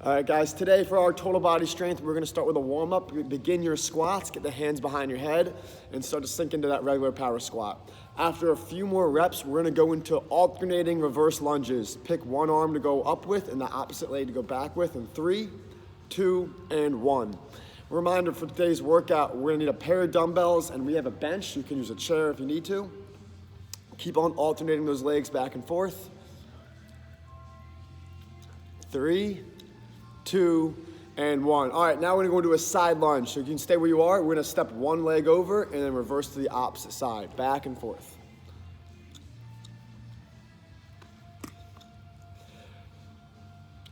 All right, guys, today for our total body strength, we're gonna start with a warm-up. Begin your squats, get the hands behind your head, and start to sink into that regular power squat. After a few more reps, we're gonna go into alternating reverse lunges. Pick one arm to go up with and the opposite leg to go back with in 3, 2, and 1. Reminder for today's workout, we're gonna need a pair of dumbbells and we have a bench. You can use a chair if you need to. Keep on alternating those legs back and forth. 3, 2, and 1. All right, now we're gonna go into a side lunge. So you can stay where you are. We're gonna step one leg over and then reverse to the opposite side, back and forth.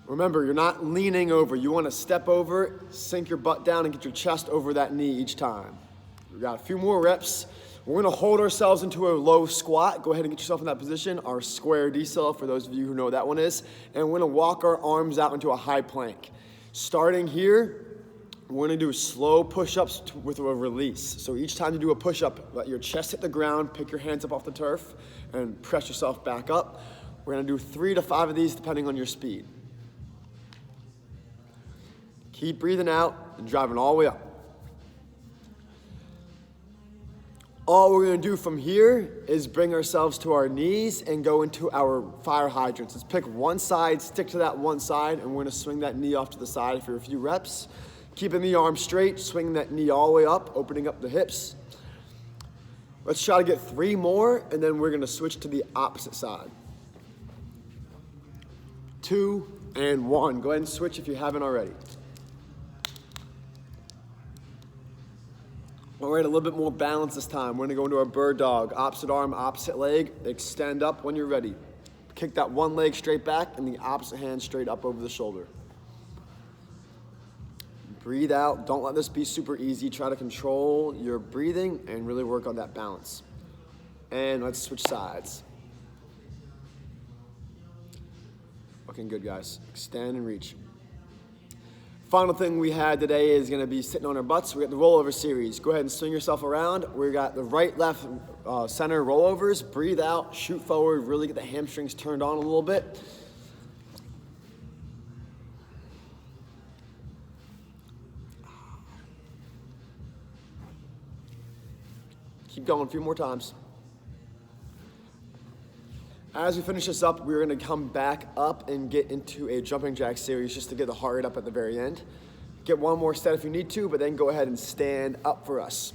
Remember, you're not leaning over. You wanna step over, sink your butt down, and get your chest over that knee each time. We got a few more reps. We're gonna hold ourselves into a low squat. Go ahead and get yourself in that position. Our square decel, for those of you who know what that one is. And we're gonna walk our arms out into a high plank. Starting here, we're gonna do slow push-ups with a release. So each time you do a push-up, let your chest hit the ground, pick your hands up off the turf, and press yourself back up. We're gonna do 3 to 5 of these depending on your speed. Keep breathing out and driving all the way up. All we're gonna do from here is bring ourselves to our knees and go into our fire hydrants. Let's pick one side, stick to that one side, and we're gonna swing that knee off to the side for a few reps. Keeping the arm straight, swinging that knee all the way up, opening up the hips. Let's try to get 3 more, and then we're gonna switch to the opposite side. 2, and 1. Go ahead and switch if you haven't already. All right, a little bit more balance this time. We're gonna go into our bird dog. Opposite arm, opposite leg. Extend up when you're ready. Kick that one leg straight back and the opposite hand straight up over the shoulder. Breathe out. Don't let this be super easy. Try to control your breathing and really work on that balance. And let's switch sides. Looking good, guys. Extend and reach. Final thing we had today is gonna be sitting on our butts. We got the rollover series. Go ahead and swing yourself around. We got the right, left, center rollovers. Breathe out, shoot forward, really get the hamstrings turned on a little bit. Keep going a few more times. As we finish this up, we're gonna come back up and get into a jumping jack series just to get the heart rate up at the very end. Get one more set if you need to, but then go ahead and stand up for us.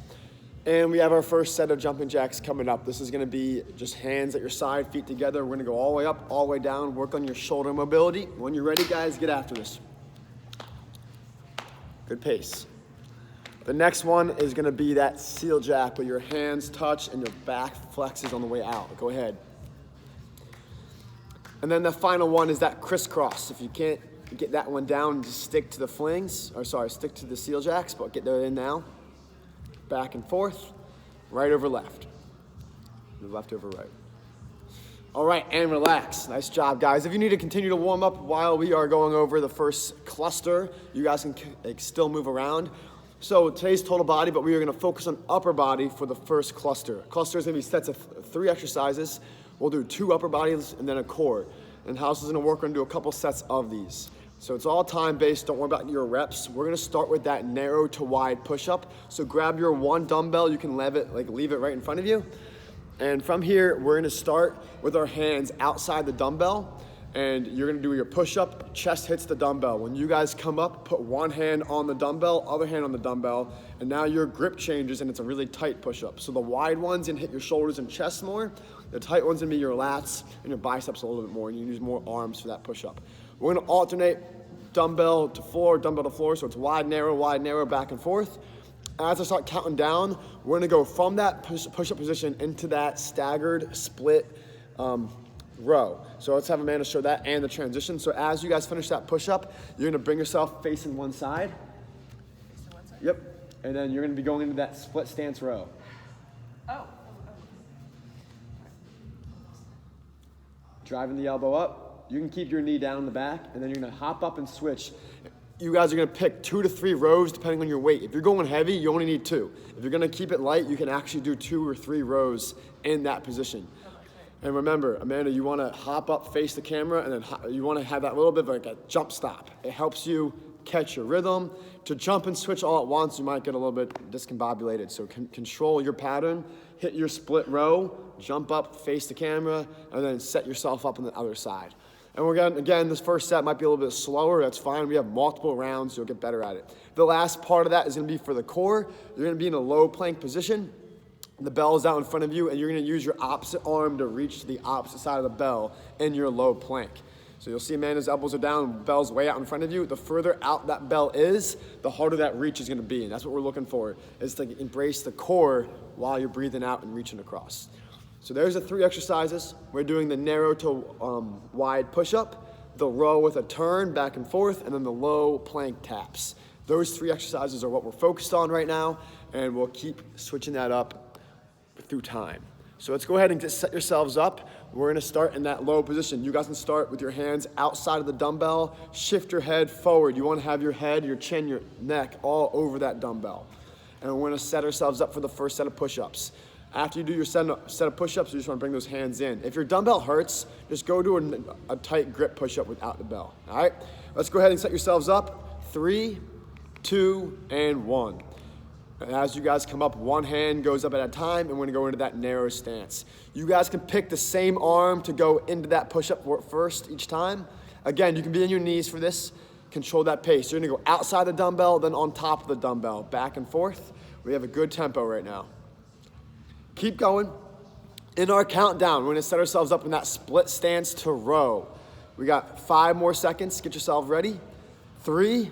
And we have our first set of jumping jacks coming up. This is gonna be just hands at your side, feet together. We're gonna go all the way up, all the way down, work on your shoulder mobility. When you're ready, guys, get after this. Good pace. The next one is gonna be that seal jack where your hands touch and your back flexes on the way out. Go ahead. And then the final one is that crisscross. If you can't get that one down, just stick to the flings, stick to the seal jacks, but get that in now. Back and forth, right over left. Left over right. All right, and relax. Nice job, guys. If you need to continue to warm up while we are going over the first cluster, you guys can still move around. So today's total body, but we are gonna focus on upper body for the first cluster. Cluster is gonna be sets of 3 exercises. We'll do 2 upper bodies and then a core. And House is gonna work on do a couple sets of these. So it's all time-based, don't worry about your reps. We're gonna start with that narrow to wide push-up. So grab your one dumbbell, you can leave it right in front of you. And from here, we're gonna start with our hands outside the dumbbell. And you're gonna do your push-up, chest hits the dumbbell. When you guys come up, put one hand on the dumbbell, other hand on the dumbbell, and now your grip changes and it's a really tight push-up. So the wide one's gonna hit your shoulders and chest more. The tight one's gonna be your lats and your biceps a little bit more, and you use more arms for that push-up. We're gonna alternate dumbbell to floor, so it's wide, narrow, back and forth. As I start counting down, we're gonna go from that push-up position into that staggered split row. So let's have Amanda show that and the transition. So as you guys finish that push-up, you're gonna bring yourself facing one side. Facing one side? Yep. And then you're gonna be going into that split stance row. Oh. Driving the elbow up. You can keep your knee down in the back, and then you're gonna hop up and switch. You guys are gonna pick 2 to 3 rows depending on your weight. If you're going heavy, you only need 2. If you're gonna keep it light, you can actually do 2 or 3 rows in that position. And remember, Amanda, you want to hop up, face the camera, and then you want to have that little bit of like a jump stop. It helps you catch your rhythm. To jump and switch all at once, you might get a little bit discombobulated. So control your pattern, hit your split row, jump up, face the camera, and then set yourself up on the other side. And we're gonna, again, this first set might be a little bit slower. That's fine. We have multiple rounds, so you'll get better at it. The last part of that is gonna be for the core. You're gonna be in a low plank position. The bell is out in front of you, and you're gonna use your opposite arm to reach to the opposite side of the bell in your low plank. So you'll see Amanda's elbows are down, bell's way out in front of you. The further out that bell is, the harder that reach is gonna be, and that's what we're looking for, is to embrace the core while you're breathing out and reaching across. So there's the 3 exercises. We're doing the narrow to wide push-up, the row with a turn back and forth, and then the low plank taps. Those 3 exercises are what we're focused on right now, and we'll keep switching that up through time. So let's go ahead and just set yourselves up. We're gonna start in that low position. You guys can start with your hands outside of the dumbbell, shift your head forward. You wanna have your head, your chin, your neck all over that dumbbell. And we're gonna set ourselves up for the first set of push-ups. After you do your set of push-ups, you just wanna bring those hands in. If your dumbbell hurts, just go to a tight grip push-up without the bell, all right? Let's go ahead and set yourselves up. 3, 2, and 1. And as you guys come up, one hand goes up at a time, and we're gonna go into that narrow stance. You guys can pick the same arm to go into that push-up first each time. Again, you can be on your knees for this. Control that pace. You're gonna go outside the dumbbell, then on top of the dumbbell, back and forth. We have a good tempo right now. Keep going. In our countdown, we're gonna set ourselves up in that split stance to row. We got 5 more seconds. Get yourself ready. 3,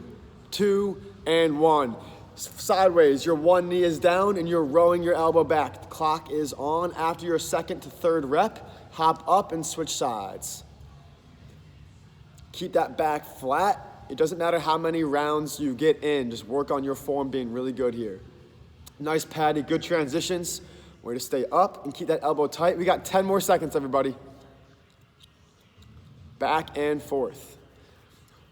2, and 1. Sideways, your one knee is down and you're rowing your elbow back. The clock is on. After your 2nd to 3rd rep, hop up and switch sides. Keep that back flat. It doesn't matter how many rounds you get in, just work on your form being really good here. Nice Patty, good transitions. We're gonna stay up and keep that elbow tight. We got 10 more seconds, everybody. Back and forth.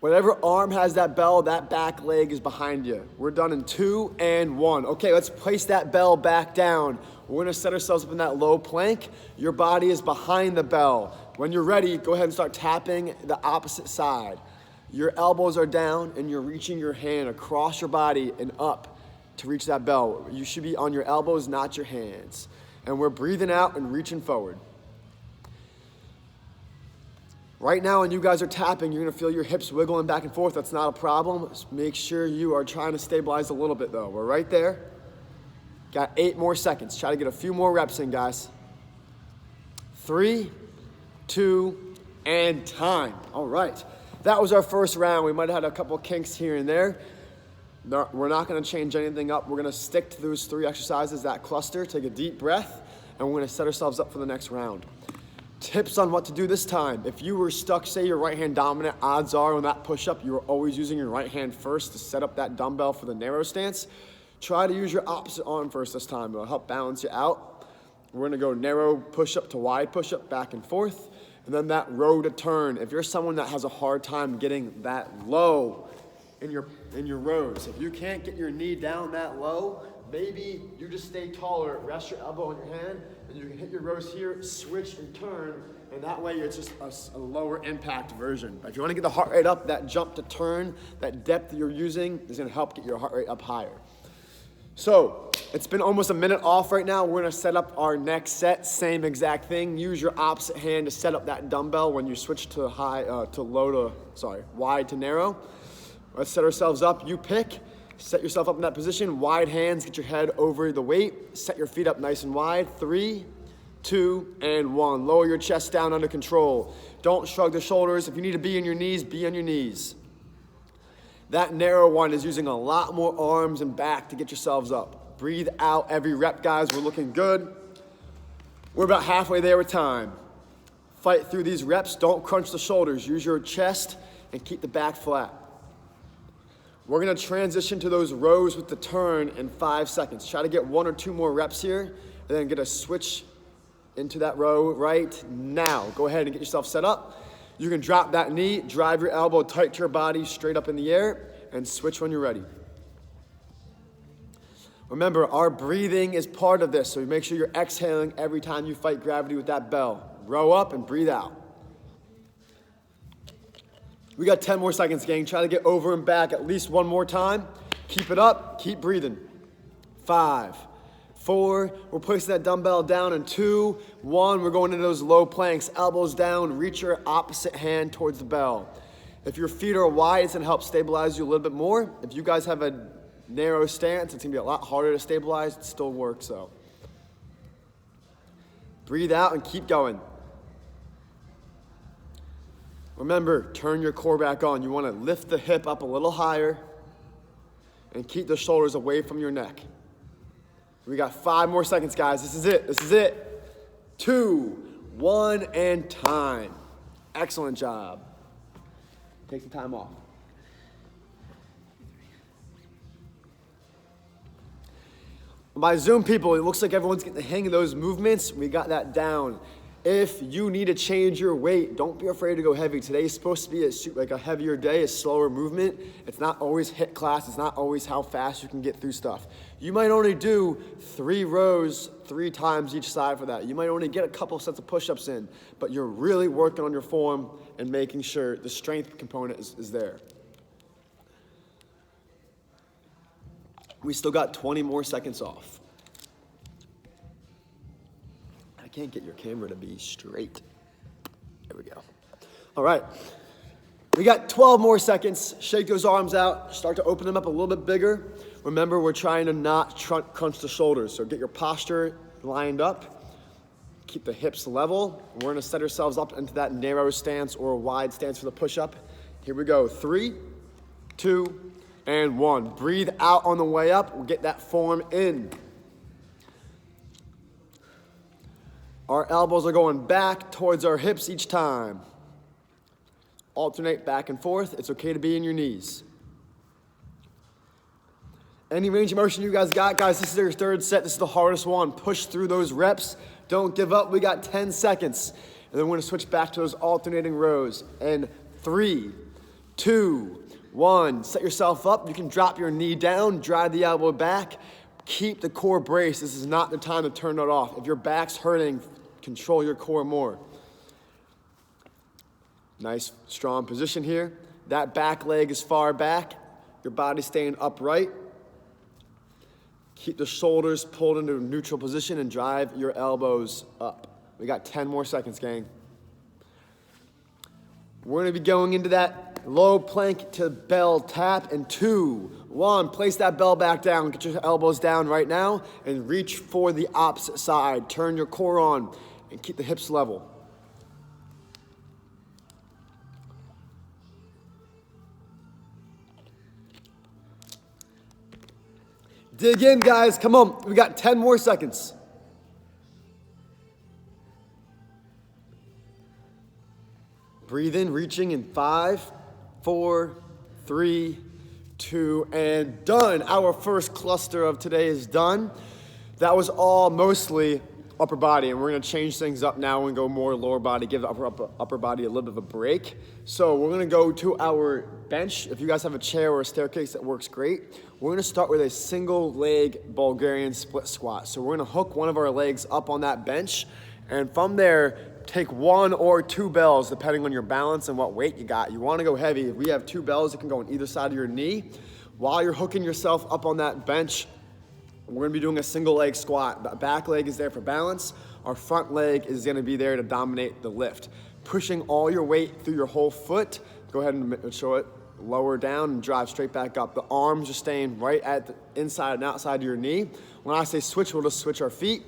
Whatever arm has that bell, that back leg is behind you. We're done in 2 and 1. Okay, let's place that bell back down. We're gonna set ourselves up in that low plank. Your body is behind the bell. When you're ready, go ahead and start tapping the opposite side. Your elbows are down and you're reaching your hand across your body and up to reach that bell. You should be on your elbows, not your hands. And we're breathing out and reaching forward. Right now, when you guys are tapping, you're gonna feel your hips wiggling back and forth. That's not a problem. Just make sure you are trying to stabilize a little bit though. We're right there. Got 8 more seconds. Try to get a few more reps in, guys. 3, 2, and time. All right. That was our first round. We might have had a couple kinks here and there. No, we're not gonna change anything up. We're gonna stick to those 3 exercises, that cluster. Take a deep breath, and we're gonna set ourselves up for the next round. Tips on what to do this time. If you were stuck, say you're right hand dominant, odds are on that push-up, you were always using your right hand first to set up that dumbbell for the narrow stance. Try to use your opposite arm first this time. It'll help balance you out. We're gonna go narrow push-up to wide push-up, back and forth, and then that row to turn. If you're someone that has a hard time getting that low in your rows, if you can't get your knee down that low, maybe you just stay taller, rest your elbow on your hand, and you can hit your rows here, switch and turn, and that way it's just a lower impact version. But if you wanna get the heart rate up, that jump to turn, that depth you're using is gonna help get your heart rate up higher. So, it's been almost a minute off right now. We're gonna set up our next set, same exact thing. Use your opposite hand to set up that dumbbell when you switch to wide to narrow. Let's set ourselves up, you pick. Set yourself up in that position, wide hands, get your head over the weight, set your feet up nice and wide. 3, 2, and 1. Lower your chest down under control. Don't shrug the shoulders. If you need to be on your knees, be on your knees. That narrow one is using a lot more arms and back to get yourselves up. Breathe out every rep, guys. We're looking good. We're about halfway there with time. Fight through these reps. Don't crunch the shoulders. Use your chest and keep the back flat. We're gonna transition to those rows with the turn in 5 seconds. Try to get 1 or 2 more reps here, and then get a switch into that row right now. Go ahead and get yourself set up. You can drop that knee, drive your elbow tight to your body, straight up in the air, and switch when you're ready. Remember, our breathing is part of this, so make sure you're exhaling every time you fight gravity with that bell. Row up and breathe out. We got 10 more seconds, gang. Try to get over and back at least one more time. Keep it up, keep breathing. 5, 4, we're placing that dumbbell down in 2, 1, we're going into those low planks. Elbows down, reach your opposite hand towards the bell. If your feet are wide, it's gonna help stabilize you a little bit more. If you guys have a narrow stance, it's gonna be a lot harder to stabilize. It still works, so. Breathe out and keep going. Remember, turn your core back on. You wanna lift the hip up a little higher and keep the shoulders away from your neck. We got 5 more seconds, guys. This is it, this is it. 2, 1, and time. Excellent job. Take some time off. My Zoom people, it looks like everyone's getting the hang of those movements. We got that down. If you need to change your weight, don't be afraid to go heavy. Today's supposed to be a heavier day, a slower movement. It's not always HIIT class. It's not always how fast you can get through stuff. You might only do 3 rows 3 times each side for that. You might only get a couple sets of push-ups in, but you're really working on your form and making sure the strength component is there. We still got 20 more seconds off. I can't get your camera to be straight. There we go. All right. We got 12 more seconds. Shake those arms out. Start to open them up a little bit bigger. Remember, we're trying to not crunch the shoulders. So get your posture lined up. Keep the hips level. We're going to set ourselves up into that narrow stance or a wide stance for the push-up. Here we go. 3, 2, and 1. Breathe out on the way up. We'll get that form in. Our elbows are going back towards our hips each time. Alternate back and forth. It's okay to be in your knees. Any range of motion you guys got? Guys, this is your 3rd set. This is the hardest one. Push through those reps. Don't give up. We got 10 seconds. And then we're going to switch back to those alternating rows. And 3, 2, 1. Set yourself up. You can drop your knee down, drive the elbow back. Keep the core braced. This is not the time to turn it off. If your back's hurting, control your core more. Nice, strong position here. That back leg is far back. Your body's staying upright. Keep the shoulders pulled into a neutral position and drive your elbows up. We got 10 more seconds, gang. We're gonna be going into that low plank to bell tap in 2, 1. Place that bell back down. Get your elbows down right now and reach for the opposite side. Turn your core on and keep the hips level. Dig in, guys. Come on. We got 10 more seconds. Breathe in, reaching in 5, 4, 3, 2, and done. Our first cluster of today is done. That was all mostly upper body, and we're gonna change things up now and go more lower body, give the upper body a little bit of a break. So we're gonna go to our bench. If you guys have a chair or a staircase, that works great. We're gonna start with a single leg Bulgarian split squat. So we're gonna hook one of our legs up on that bench, and from there, take 1 or 2 bells, depending on your balance and what weight you got. You wanna go heavy. If we have 2 bells, it can go on either side of your knee. While you're hooking yourself up on that bench, we're gonna be doing a single leg squat. The back leg is there for balance. Our front leg is gonna be there to dominate the lift. Pushing all your weight through your whole foot. Go ahead and show it. Lower down and drive straight back up. The arms are staying right at the inside and outside of your knee. When I say switch, we'll just switch our feet.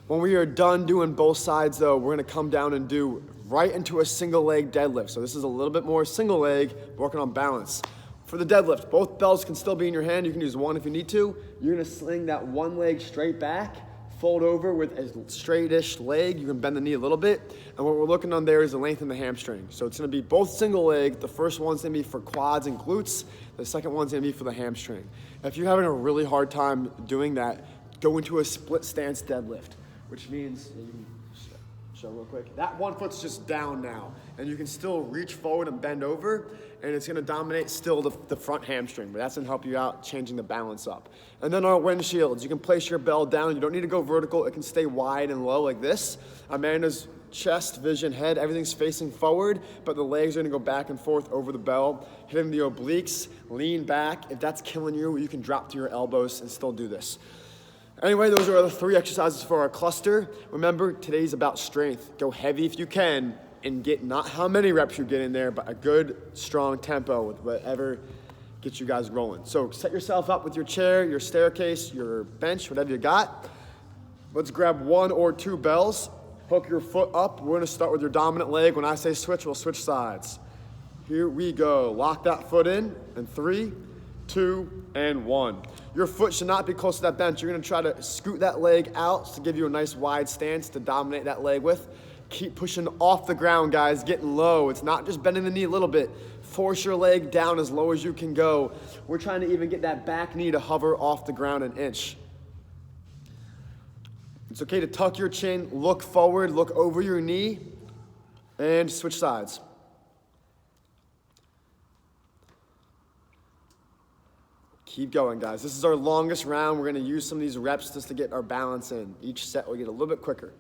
When we are done doing both sides though, we're gonna come down and do right into a single leg deadlift. So this is a little bit more single leg, working on balance. For the deadlift, both bells can still be in your hand. You can use one if you need to. You're gonna sling that one leg straight back, fold over with a straight-ish leg. You can bend the knee a little bit. And what we're looking on there is the length in the hamstring. So it's gonna be both single leg. The first one's gonna be for quads and glutes. The second one's gonna be for the hamstring. If you're having a really hard time doing that, go into a split stance deadlift, which means show real quick. That one foot's just down now, and you can still reach forward and bend over, and it's gonna dominate still the front hamstring, but that's gonna help you out changing the balance up. And then our windshields, you can place your bell down. You don't need to go vertical. It can stay wide and low like this. Amanda's chest, vision, head, everything's facing forward, but the legs are gonna go back and forth over the bell, hitting the obliques, lean back. If that's killing you, you can drop to your elbows and still do this. Anyway, those are the 3 exercises for our cluster. Remember, today's about strength. Go heavy if you can and get not how many reps you get in there, but a good, strong tempo with whatever gets you guys rolling. So set yourself up with your chair, your staircase, your bench, whatever you got. Let's grab 1 or 2 bells. Hook your foot up. We're gonna start with your dominant leg. When I say switch, we'll switch sides. Here we go. Lock that foot in 3, 2, and 1. Your foot should not be close to that bench. You're gonna try to scoot that leg out to give you a nice wide stance to dominate that leg with. Keep pushing off the ground, guys, getting low. It's not just bending the knee a little bit. Force your leg down as low as you can go. We're trying to even get that back knee to hover off the ground an inch. It's okay to tuck your chin, look forward, look over your knee, and switch sides. Keep going, guys. This is our longest round. We're gonna use some of these reps just to get our balance in. Each set will get a little bit quicker.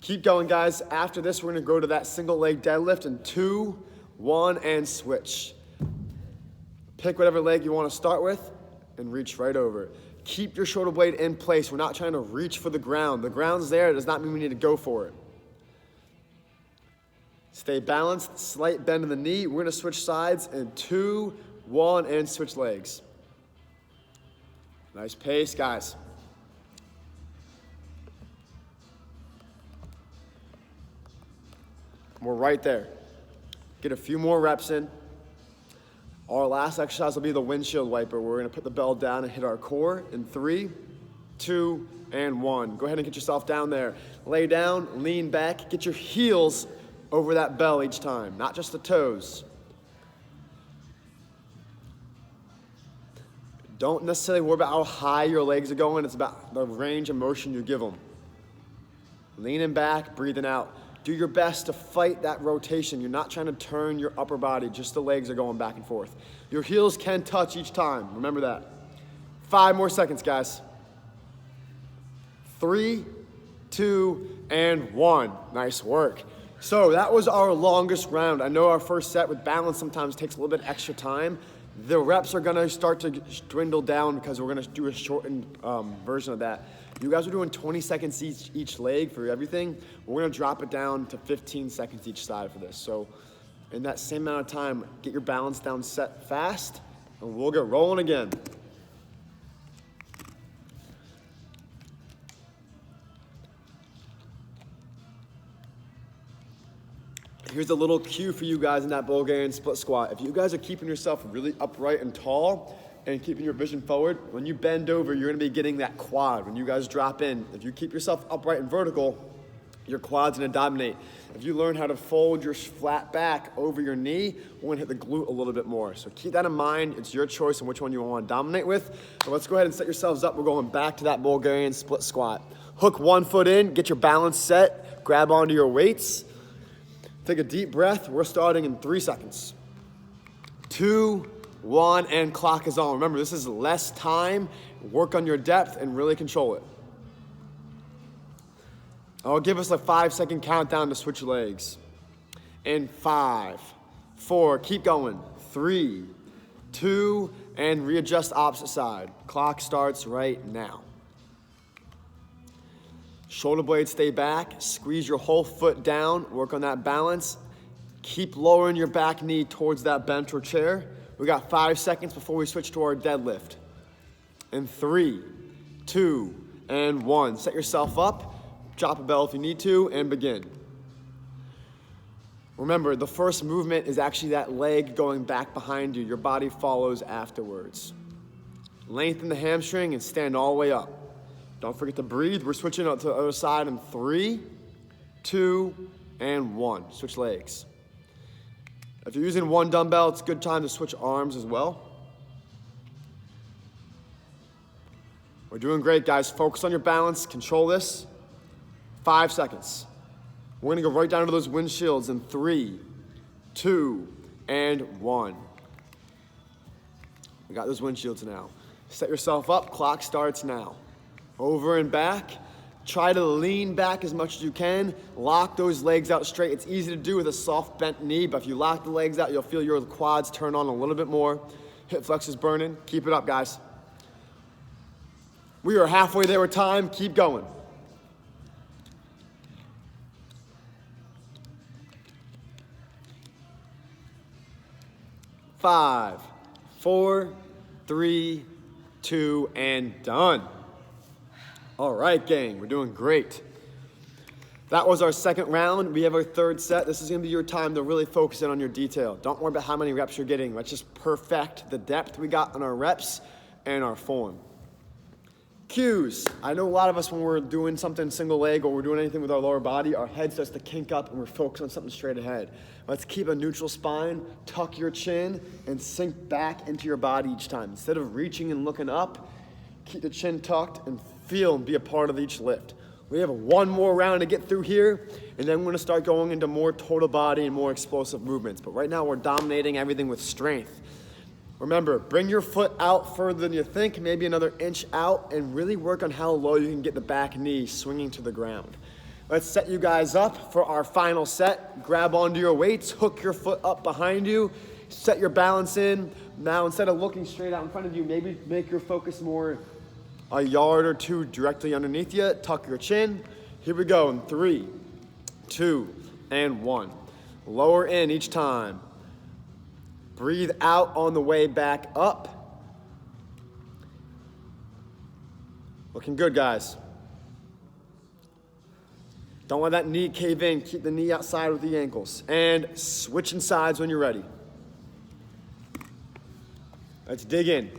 Keep going, guys. After this, we're gonna go to that single leg deadlift in 2, 1, and switch. Pick whatever leg you wanna start with and reach right over. Keep your shoulder blade in place. We're not trying to reach for the ground. The ground's there, it does not mean we need to go for it. Stay balanced, slight bend in the knee. We're gonna switch sides in 2, 1, and switch legs. Nice pace, guys. We're right there. Get a few more reps in. Our last exercise will be the windshield wiper. We're gonna put the bell down and hit our core in 3, 2, and 1. Go ahead and get yourself down there. Lay down, lean back, get your heels over that bell each time, not just the toes. Don't necessarily worry about how high your legs are going. It's about the range of motion you give them. Leaning back, breathing out. Do your best to fight that rotation. You're not trying to turn your upper body, just the legs are going back and forth. Your heels can touch each time, remember that. 5 more seconds, guys. 3, 2, and 1. Nice work. So that was our longest round. I know our first set with balance sometimes takes a little bit extra time. The reps are gonna start to dwindle down because we're gonna do a shortened version of that. You guys are doing 20 seconds each leg for everything. We're gonna drop it down to 15 seconds each side for this. So in that same amount of time, get your balance down set fast, and we'll get rolling again. Here's a little cue for you guys in that Bulgarian split squat. If you guys are keeping yourself really upright and tall and keeping your vision forward, when you bend over, you're gonna be getting that quad. When you guys drop in, if you keep yourself upright and vertical, your quad's gonna dominate. If you learn how to fold your flat back over your knee, we're gonna hit the glute a little bit more. So keep that in mind. It's your choice on which one you wanna dominate with. So let's go ahead and set yourselves up. We're going back to that Bulgarian split squat. Hook one foot in, get your balance set, grab onto your weights. Take a deep breath. We're starting in 3 seconds. 2, 1, and clock is on. Remember, this is less time. Work on your depth and really control it. I'll give us a 5-second countdown to switch legs. In 5, 4, keep going. 3, 2, and readjust opposite side. Clock starts right now. Shoulder blades stay back, squeeze your whole foot down, work on that balance. Keep lowering your back knee towards that bench or chair. We got 5 seconds before we switch to our deadlift. In 3, 2, and 1. Set yourself up, drop a bell if you need to, and begin. Remember, the first movement is actually that leg going back behind you. Your body follows afterwards. Lengthen the hamstring and stand all the way up. Don't forget to breathe. We're switching out to the other side in 3, 2, and 1. Switch legs. If you're using one dumbbell, it's a good time to switch arms as well. We're doing great, guys. Focus on your balance. Control this. 5 seconds. We're gonna go right down to those windshields in 3, 2, and 1. We got those windshields now. Set yourself up, clock starts now. Over and back. Try to lean back as much as you can. Lock those legs out straight. It's easy to do with a soft bent knee, but if you lock the legs out, you'll feel your quads turn on a little bit more. Hip flex is burning. Keep it up, guys. We are halfway there with time. Keep going. 5, 4, 3, 2, and done. All right, gang, we're doing great. That was our second round. We have our third set. This is gonna be your time to really focus in on your detail. Don't worry about how many reps you're getting. Let's just perfect the depth we got on our reps and our form. Cues. I know a lot of us, when we're doing something single leg or we're doing anything with our lower body, our head starts to kink up and we're focused on something straight ahead. Let's keep a neutral spine, tuck your chin, and sink back into your body each time. Instead of reaching and looking up, keep the chin tucked and feel and be a part of each lift. We have one more round to get through here, and then we're gonna start going into more total body and more explosive movements. But right now we're dominating everything with strength. Remember, bring your foot out further than you think, maybe another inch out, and really work on how low you can get the back knee swinging to the ground. Let's set you guys up for our final set. Grab onto your weights, hook your foot up behind you, set your balance in. Now, instead of looking straight out in front of you, maybe make your focus more a yard or two directly underneath you. Tuck your chin. Here we go in 3, 2, and 1. Lower in each time. Breathe out on the way back up. Looking good, guys. Don't let that knee cave in. Keep the knee outside with the ankles. And switching sides when you're ready. Let's dig in.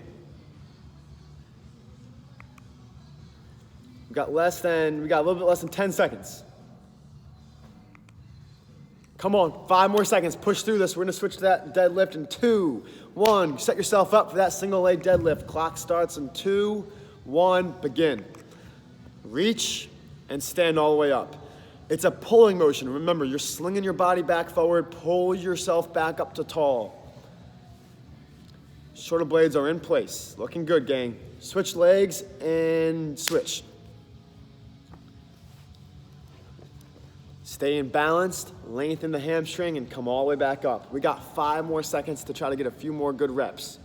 We got a little bit less than 10 seconds. Come on, 5 more seconds. Push through this. We're gonna switch to that deadlift in 2, 1. Set yourself up for that single leg deadlift. Clock starts in 2, 1, begin. Reach and stand all the way up. It's a pulling motion. Remember, you're slinging your body back forward. Pull yourself back up to tall. Shoulder blades are in place. Looking good, gang. Switch legs and switch. Stay in balanced, lengthen the hamstring, and come all the way back up. We got 5 more seconds to try to get a few more good reps.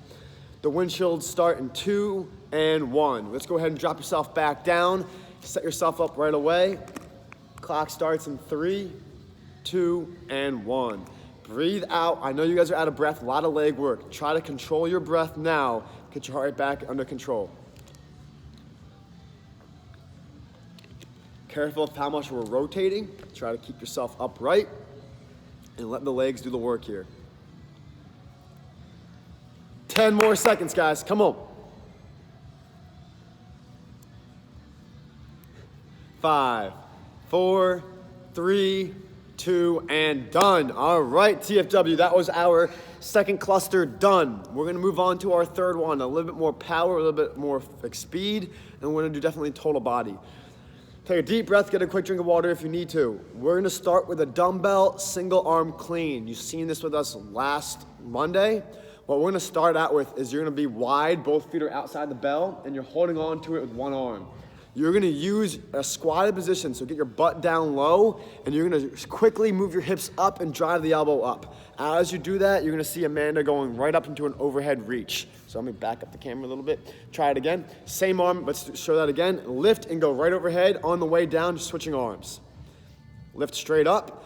The windshields start in 2 and 1. Let's go ahead and drop yourself back down. Set yourself up right away. Clock starts in 3, 2, and 1. Breathe out. I know you guys are out of breath, a lot of leg work. Try to control your breath now. Get your heart rate back under control. Careful of how much we're rotating. Try to keep yourself upright and let the legs do the work here. 10 more seconds, guys. Come on. 5, 4, 3, 2, and done. All right, TFW, that was our second cluster done. We're gonna move on to our third one, a little bit more power, a little bit more speed, and we're gonna do definitely total body. Take a deep breath, get a quick drink of water if you need to. We're gonna start with a dumbbell single arm clean. You've seen this with us last Monday. What we're gonna start out with is you're gonna be wide, both feet are outside the bell, and you're holding on to it with one arm. You're gonna use a squatted position, so get your butt down low, and you're gonna quickly move your hips up and drive the elbow up. As you do that, you're gonna see Amanda going right up into an overhead reach. So let me back up the camera a little bit. Try it again. Same arm, let's show that again. Lift and go right overhead. On the way down, just switching arms. Lift straight up.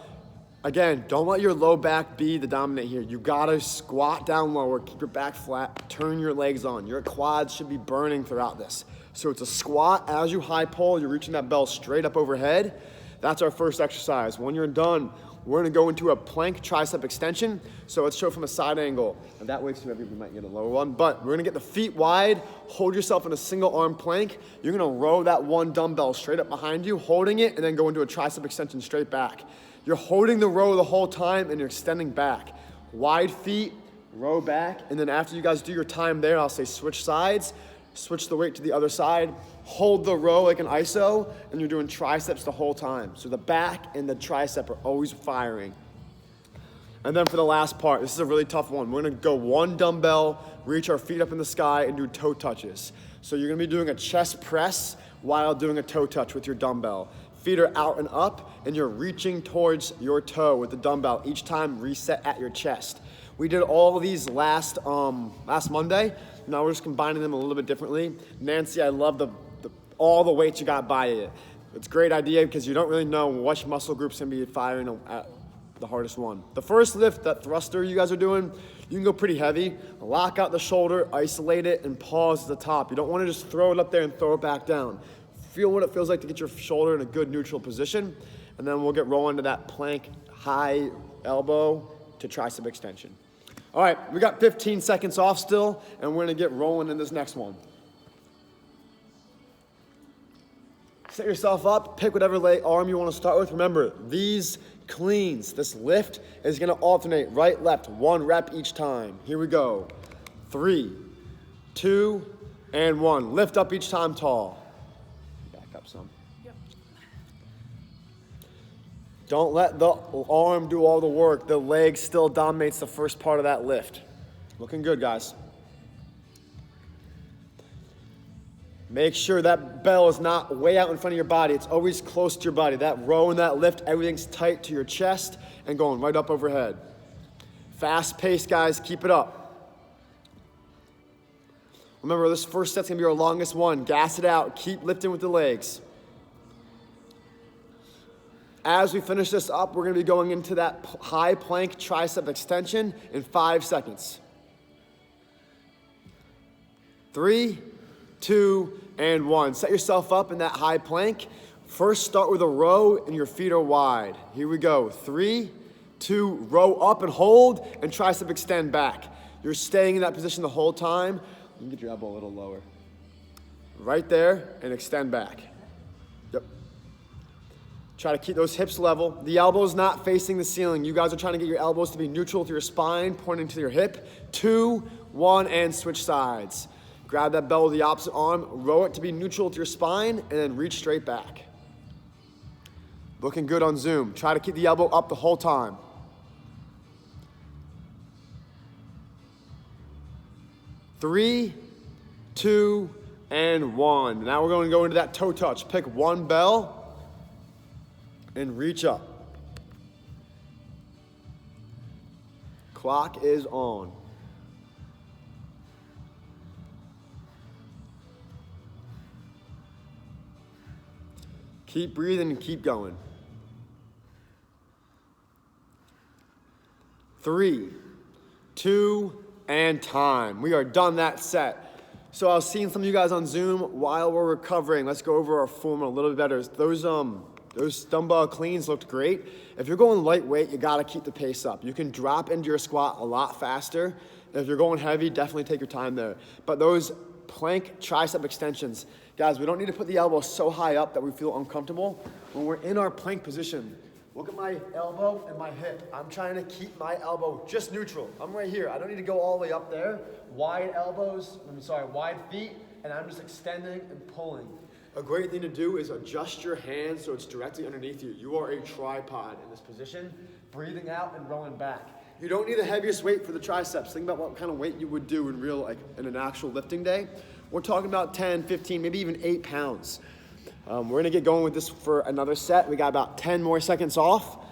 Again, don't let your low back be the dominant here. You gotta squat down lower, keep your back flat, turn your legs on. Your quads should be burning throughout this. So it's a squat. As you high pull, you're reaching that bell straight up overhead. That's our first exercise. When you're done, we're gonna go into a plank tricep extension. So let's show from a side angle. And that way too, we might get a lower one. But we're gonna get the feet wide, hold yourself in a single arm plank. You're gonna row that one dumbbell straight up behind you, holding it, and then go into a tricep extension straight back. You're holding the row the whole time and you're extending back. Wide feet, row back, and then after you guys do your time there, I'll say switch sides. Switch the weight to the other side. Hold the row like an iso, and you're doing triceps the whole time. So the back and the tricep are always firing. And then for the last part, this is a really tough one. We're gonna go one dumbbell, reach our feet up in the sky, and do toe touches. So you're gonna be doing a chest press while doing a toe touch with your dumbbell. Feet are out and up, and you're reaching towards your toe with the dumbbell. Each time, reset at your chest. We did all of these last Monday. Now we're just combining them a little bit differently. Nancy, I love all the weights you got by it. It's a great idea because you don't really know which muscle groups can be firing at the hardest one. The first lift, that thruster you guys are doing, you can go pretty heavy. Lock out the shoulder, isolate it, and pause at the top. You don't want to just throw it up there and throw it back down. Feel what it feels like to get your shoulder in a good neutral position, and then we'll get rolling to that plank high elbow to tricep extension. All right, we got 15 seconds off still, and we're gonna get rolling in this next one. Set yourself up, pick whatever leg arm you wanna start with. Remember, these cleans, this lift is gonna alternate right, left, 1 rep each time. Here we go. 3, 2, and 1. Lift up each time tall. Back up some. Yep. Don't let the arm do all the work. The leg still dominates the first part of that lift. Looking good, guys. Make sure that bell is not way out in front of your body. It's always close to your body. That row and that lift, everything's tight to your chest and going right up overhead. Fast pace, guys. Keep it up. Remember, this first set's gonna be our longest one. Gas it out. Keep lifting with the legs. As we finish this up, we're gonna be going into that high plank tricep extension in 5 seconds. 3, 2, and 1. Set yourself up in that high plank. First, start with a row and your feet are wide. Here we go. 3, 2, row up and hold, and tricep extend back. You're staying in that position the whole time. You can get your elbow a little lower. Right there, and extend back. Yep. Try to keep those hips level. The elbow's not facing the ceiling. You guys are trying to get your elbows to be neutral with your spine, pointing to your hip. 2, 1, and switch sides. Grab that bell with the opposite arm, row it to be neutral with your spine, and then reach straight back. Looking good on Zoom. Try to keep the elbow up the whole time. 3, 2, and 1. Now we're going to go into that toe touch. Pick one bell and reach up. Clock is on. Keep breathing and keep going. 3, 2, and time. We are done that set. So I was seeing some of you guys on Zoom while we're recovering. Let's go over our form a little bit better. Those dumbbell cleans looked great. If you're going lightweight, you gotta keep the pace up. You can drop into your squat a lot faster. If you're going heavy, definitely take your time there. But those plank tricep extensions, guys, we don't need to put the elbow so high up that we feel uncomfortable. When we're in our plank position, look at my elbow and my hip. I'm trying to keep my elbow just neutral. I'm right here. I don't need to go all the way up there. Wide feet, and I'm just extending and pulling. A great thing to do is adjust your hands so it's directly underneath you. You are a tripod in this position, breathing out and rolling back. You don't need the heaviest weight for the triceps. Think about what kind of weight you would do in an actual lifting day. We're talking about 10, 15, maybe even 8 pounds. We're gonna get going with this for another set. We got about 10 more seconds off.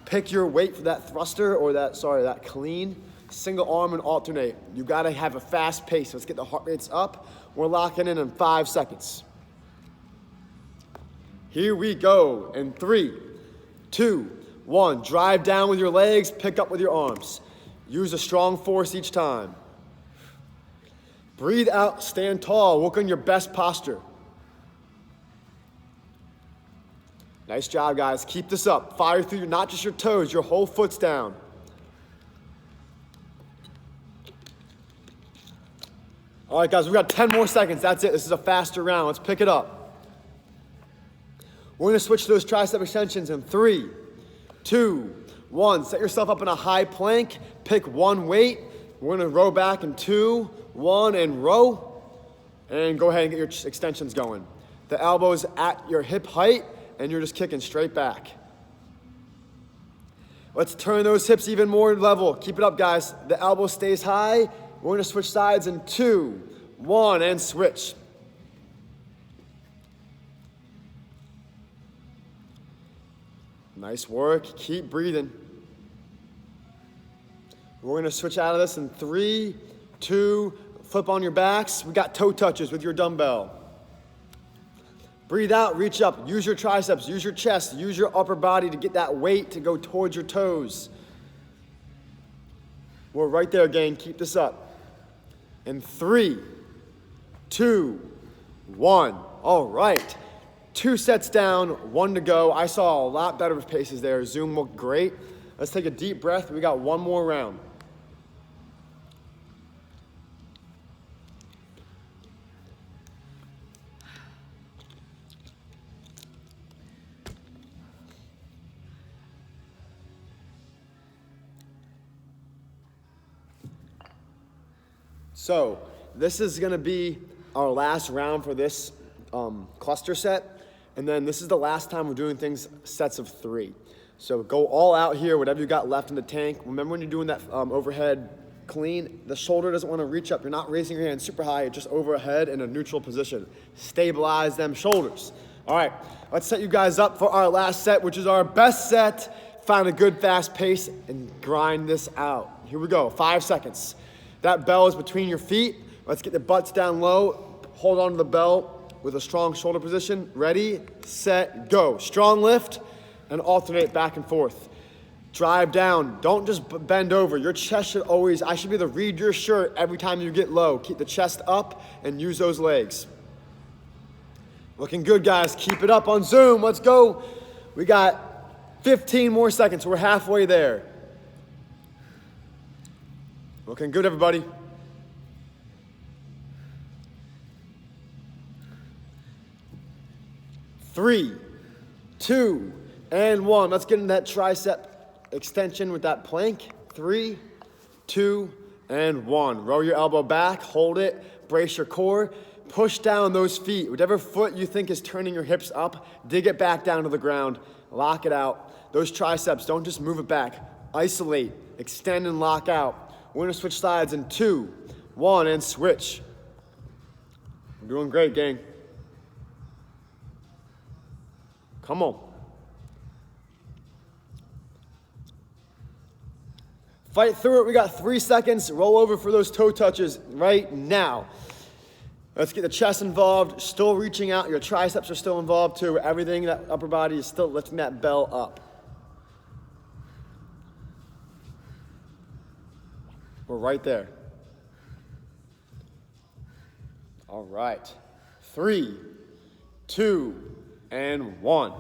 Pick your weight for that thruster or that clean. Single arm and alternate. You gotta have a fast pace. Let's get the heart rates up. We're locking in 5 seconds. Here we go in 3, 2, 1. Drive down with your legs, pick up with your arms. Use a strong force each time. Breathe out, stand tall, work on your best posture. Nice job, guys. Keep this up. Fire through not just your toes, your whole foot's down. All right, guys, we got 10 more seconds. That's it. This is a faster round. Let's pick it up. We're gonna switch to those tricep extensions in 3, 2, 1. Set yourself up in a high plank. Pick one weight. We're gonna row back in 2, 1, and row. And go ahead and get your extensions going. The elbow's at your hip height, and you're just kicking straight back. Let's turn those hips even more level. Keep it up, guys. The elbow stays high. We're gonna switch sides in 2, 1, and switch. Nice work, keep breathing. We're gonna switch out of this in 3, 2, flip on your backs. We got toe touches with your dumbbell. Breathe out, reach up, use your triceps, use your chest, use your upper body to get that weight to go towards your toes. We're right there, gang, keep this up. In 3, 2, 1, all right. 2 sets down, 1 to go. I saw a lot better paces there. Zoom looked great. Let's take a deep breath. We got 1 more round. So this is gonna be our last round for this cluster set. And then this is the last time we're doing things sets of 3. So go all out here, whatever you got left in the tank. Remember when you're doing that overhead clean, the shoulder doesn't wanna reach up. You're not raising your hand super high, you're just overhead in a neutral position. Stabilize them shoulders. All right, let's set you guys up for our last set, which is our best set. Find a good fast pace and grind this out. Here we go, 5 seconds. That bell is between your feet. Let's get the butts down low. Hold on to the bell with a strong shoulder position. Ready, set, go. Strong lift and alternate back and forth. Drive down. Don't just bend over. Your chest should always, I should be able to read your shirt every time you get low. Keep the chest up and use those legs. Looking good, guys. Keep it up on Zoom. Let's go. We got 15 more seconds. We're halfway there. Looking good, everybody. 3, 2, and 1. Let's get into that tricep extension with that plank. 3, 2, and 1. Roll your elbow back, hold it, brace your core. Push down those feet. Whatever foot you think is turning your hips up, dig it back down to the ground. Lock it out. Those triceps, don't just move it back. Isolate, extend, and lock out. We're gonna switch sides in 2, 1, and switch. We're doing great, gang. Come on. Fight through it. We got 3 seconds. Roll over for those toe touches right now. Let's get the chest involved. Still reaching out. Your triceps are still involved too. Everything, that upper body is still lifting that bell up. We're right there. All right. 3, 2, and 1.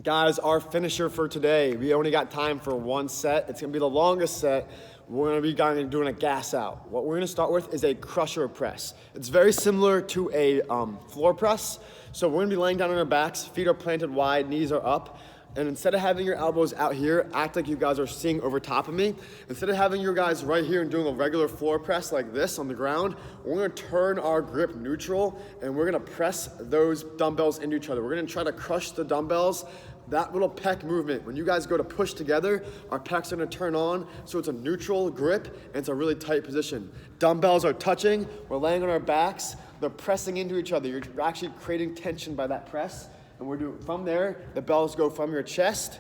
Guys, our finisher for today, we only got time for 1 set. It's gonna be the longest set. We're gonna be doing a gas out. What we're gonna start with is a crusher press. It's very similar to a floor press. So we're gonna be laying down on our backs, feet are planted wide, knees are up. And instead of having your elbows out here, act like you guys are seeing over top of me. Instead of having your guys right here and doing a regular floor press like this on the ground, we're gonna turn our grip neutral and we're gonna press those dumbbells into each other. We're gonna try to crush the dumbbells. That little pec movement, when you guys go to push together, our pecs are gonna turn on, so it's a neutral grip and it's a really tight position. Dumbbells are touching, we're laying on our backs, they're pressing into each other. You're actually creating tension by that press. And we're doing, from there, the bells go from your chest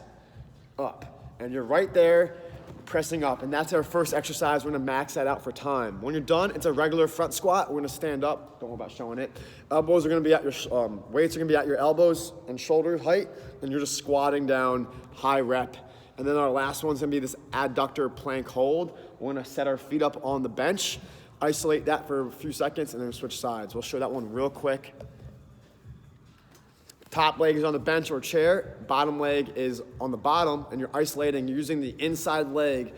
up. And you're right there pressing up. And that's our first exercise. We're gonna max that out for time. When you're done, it's a regular front squat. We're gonna stand up. Don't worry about showing it. Elbows are gonna be at your, weights are gonna be at your elbows and shoulder height. And you're just squatting down, high rep. And then our last one's gonna be this adductor plank hold. We're gonna set our feet up on the bench, isolate that for a few seconds, and then switch sides. We'll show that one real quick. Top leg is on the bench or chair, bottom leg is on the bottom, and you're isolating using the inside leg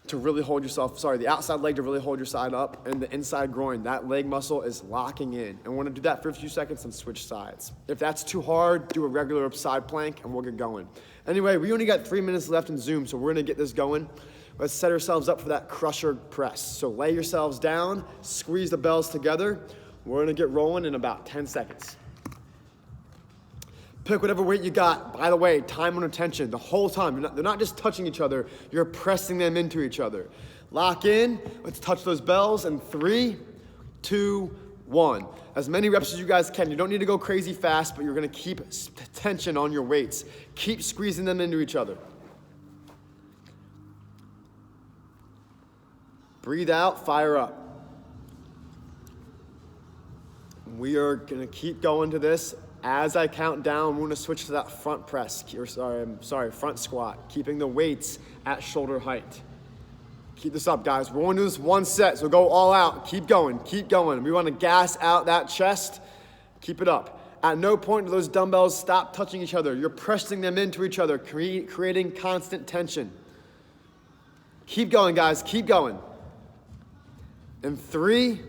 to really hold yourself, the outside leg to really hold your side up, and the inside groin, that leg muscle is locking in. And we're gonna do that for a few seconds and switch sides. If that's too hard, do a regular side plank and we'll get going. Anyway, we only got 3 minutes left in Zoom, so we're gonna get this going. Let's set ourselves up for that crusher press. So lay yourselves down, squeeze the bells together, We're gonna get rolling in about 10 seconds. Pick whatever weight you got. By the way, time and attention the whole time. They're not just touching each other, you're pressing them into each other. Lock in, let's touch those bells in 3, 2, 1. As many reps as you guys can. You don't need to go crazy fast, but you're gonna keep tension on your weights. Keep squeezing them into each other. Breathe out, fire up. We are gonna keep going to this. As I count down, we're gonna switch to that front press, front squat, keeping the weights at shoulder height. Keep this up, guys. We're gonna do this one set, so go all out. Keep going, keep going. We wanna gas out that chest. Keep it up. At no point do those dumbbells stop touching each other. You're pressing them into each other, creating constant tension. Keep going, guys, keep going. In 3,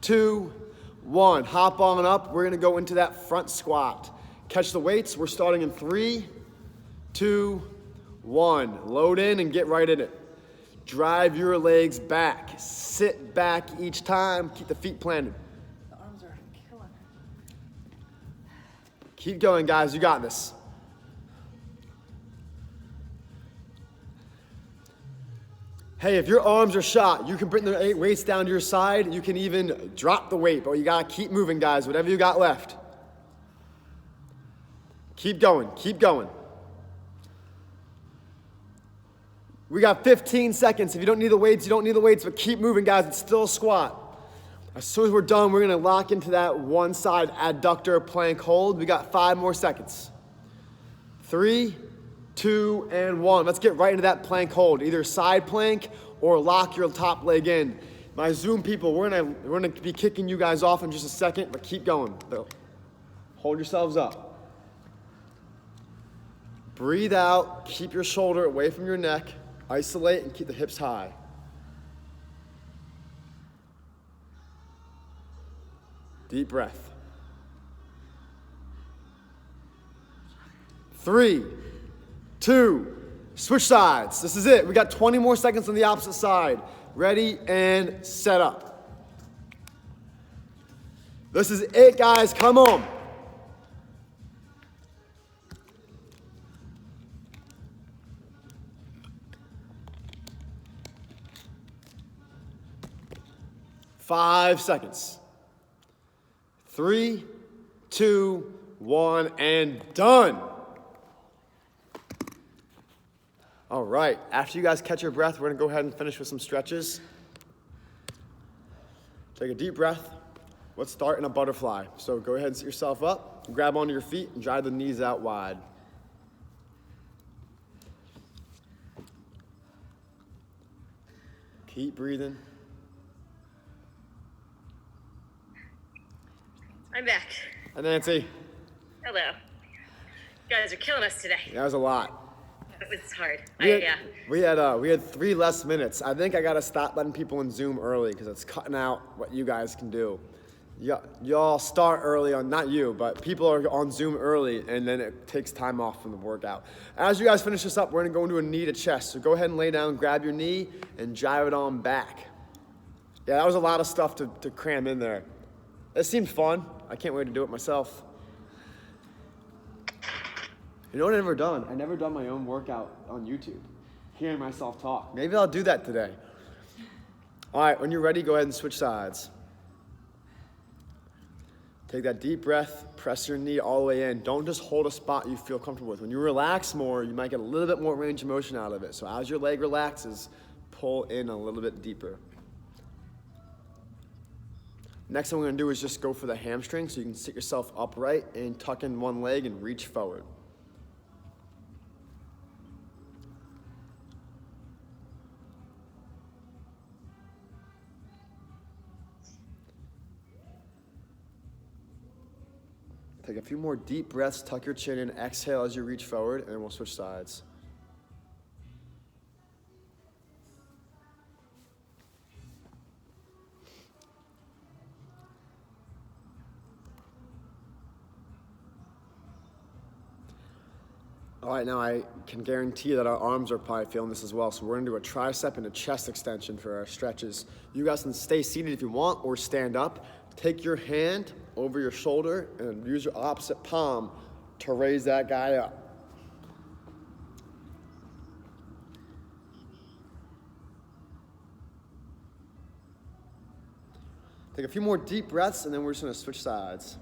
2, 1. Hop on up. We're gonna go into that front squat. Catch the weights. We're starting in 3, 2, 1. Load in and get right in it. Drive your legs back. Sit back each time. Keep the feet planted. The arms are killing. Keep going, guys. You got this. Hey, if your arms are shot, you can bring the weights down to your side. You can even drop the weight, but you gotta keep moving, guys, whatever you got left. Keep going, keep going. We got 15 seconds. If you don't need the weights, you don't need the weights, but keep moving, guys. It's still a squat. As soon as we're done, we're gonna lock into that one side adductor plank hold. We got 5 more seconds. 3, 2, and 1. Let's get right into that plank hold. Either side plank or lock your top leg in. My Zoom people, we're gonna be kicking you guys off in just a second, but keep going. Hold yourselves up. Breathe out, keep your shoulder away from your neck. Isolate and keep the hips high. Deep breath. 3, 2, switch sides. This is it. We got 20 more seconds on the opposite side. Ready and set up. This is it, guys. Come on. Five seconds. 3, 2, 1, and done. All right, after you guys catch your breath, we're gonna go ahead and finish with some stretches. Take a deep breath. Let's start in a butterfly. So go ahead and sit yourself up, grab onto your feet, and drive the knees out wide. Keep breathing. I'm back. Hi, Nancy. Hello. You guys are killing us today. That was a lot. It was hard. We had 3 less minutes. I think I gotta stop letting people in Zoom early because it's cutting out what you guys can do. Y'all start early on, not you, but people are on Zoom early, and then it takes time off from the workout. As you guys finish this up, we're gonna go into a knee to chest. So go ahead and lay down, grab your knee, and drive it on back. Yeah, that was a lot of stuff to cram in there. It seemed fun. I can't wait to do it myself. You know what I've never done? I've never done my own workout on YouTube, hearing myself talk. Maybe I'll do that today. All right, when you're ready, go ahead and switch sides. Take that deep breath, press your knee all the way in. Don't just hold a spot you feel comfortable with. When you relax more, you might get a little bit more range of motion out of it. So as your leg relaxes, pull in a little bit deeper. Next thing we're gonna do is just go for the hamstring, so you can sit yourself upright and tuck in one leg and reach forward. Take a few more deep breaths, tuck your chin in, exhale as you reach forward, and then we'll switch sides. All right, now I can guarantee that our arms are probably feeling this as well. So we're gonna do a tricep and a chest extension for our stretches. You guys can stay seated if you want or stand up. Take your hand over your shoulder and use your opposite palm to raise that guy up. Take a few more deep breaths, and then we're just gonna switch sides.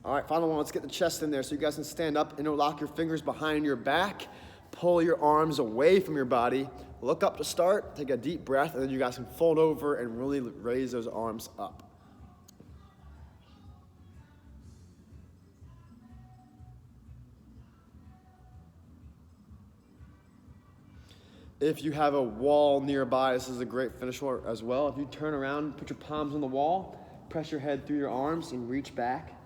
All right, final one, let's get the chest in there so you guys can stand up, interlock your fingers behind your back, pull your arms away from your body, look up to start, take a deep breath, and then you guys can fold over and really raise those arms up. If you have a wall nearby, this is a great finish as well. If you turn around, put your palms on the wall, press your head through your arms and reach back.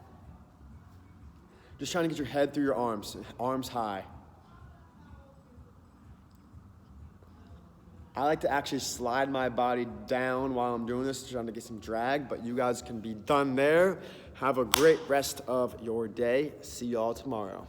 Just trying to get your head through your arms high. I like to actually slide my body down while I'm doing this, trying to get some drag, but you guys can be done there. Have a great rest of your day. See y'all tomorrow.